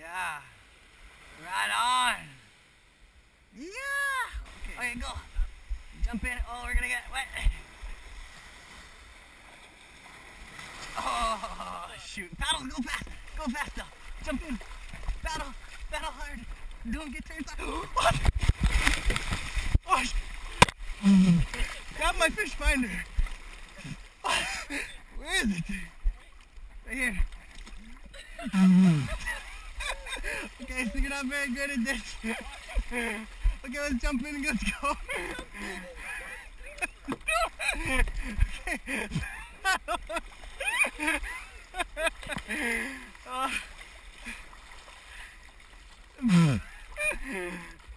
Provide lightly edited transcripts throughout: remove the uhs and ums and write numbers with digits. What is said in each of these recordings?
Yeah. Right on. Yeah. Okay, go. Jump in. Oh, we're gonna get wet. Oh, shoot. Paddle, go fast. Go fast though. Jump in. Paddle hard. Don't get turned side. Oh, grab my fish finder. Where is it? Right here. Okay, so you're not very good at this. Okay, let's jump in and let's go. Okay.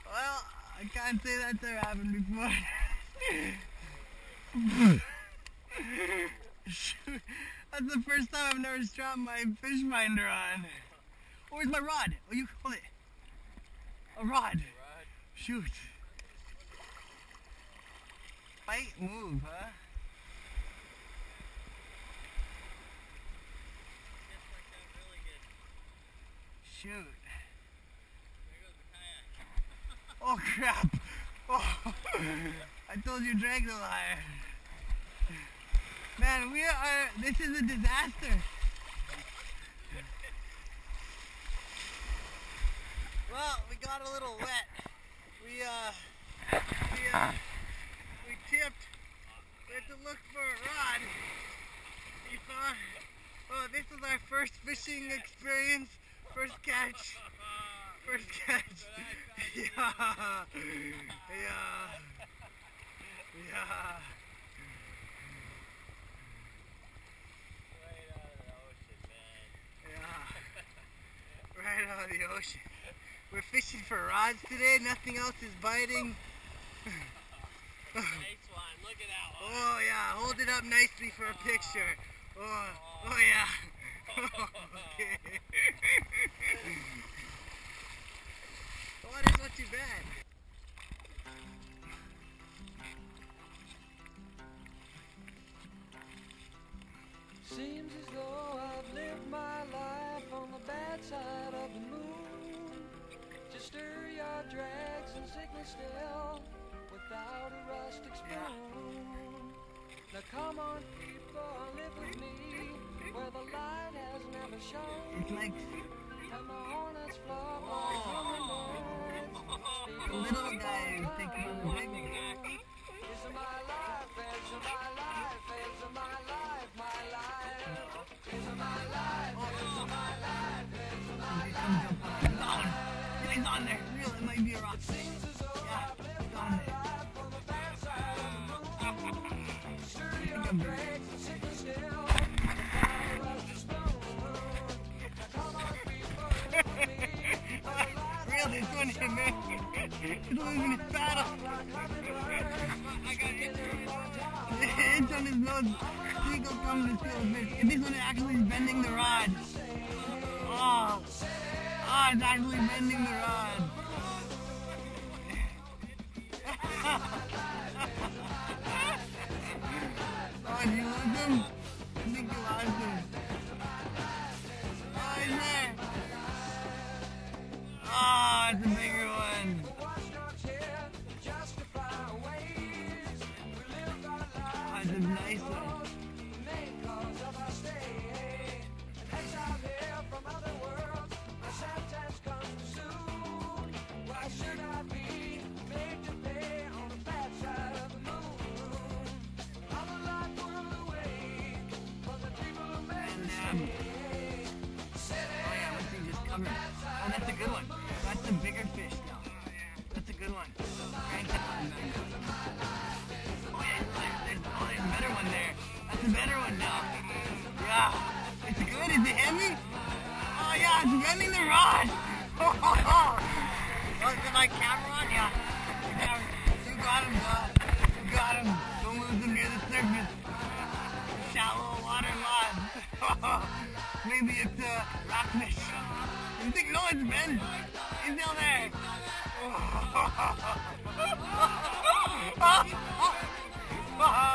Well, I can't say that's ever happened before. Shoot, that's the first time I've never strapped my fish finder on. Oh, where's my rod? Oh, you hold it. A rod. Shoot. Fight, move, huh? Shoot. There goes the kayak. Oh crap. Oh, I told you drag the wire. Man, this is a disaster. Well, we got a little wet. We tipped. We had to look for a rod. You saw? Oh, this is our first fishing experience. First catch. First catch. Yeah. Yeah. Yeah. Right out of the ocean, man. Yeah. Right out of the ocean. We're fishing for rods today. Nothing else is biting. Nice one. Look at that one. Oh yeah. Hold it up nicely for a picture. Oh yeah. Okay. The water's not too bad. Seems as though I've lived my life on the bad side of the moon. Just stir your drags and sickness still without a rustic spoon. Now come on people, live with me where the light has never shone. It's like And the hornets fly by humming birds. the little guy is taking on the big one. It's my life, it's my life, it's my life, my life. It's my life, it's my life, it's my life. He's on there. Real, it might be a rock. Yeah, he's on there. Real, he's doing it, man. He's losing his paddle. I got itch on his nose. Seagull coming to steal a fish. And this one actually is bending the rod. Oh, it's actually bending the rod. Oh, did you lose him? I think you lost him. Oh, he's there. Oh, it's a bigger one. Oh, it's a nice one. Oh, that's a good one. That's a bigger fish now. That's a good one. Crank that one back up. Oh yeah, there's a better one there. That's a better one now. Yeah. It's good. Is it heavy? Oh yeah, it's bending the rod. Oh, is my camera on? Yeah. You got him, dog. You got him. Don't lose him near the surface. Shallow water rod. Maybe it's a rockfish. You think no, it's Ben? He's down there. Oh.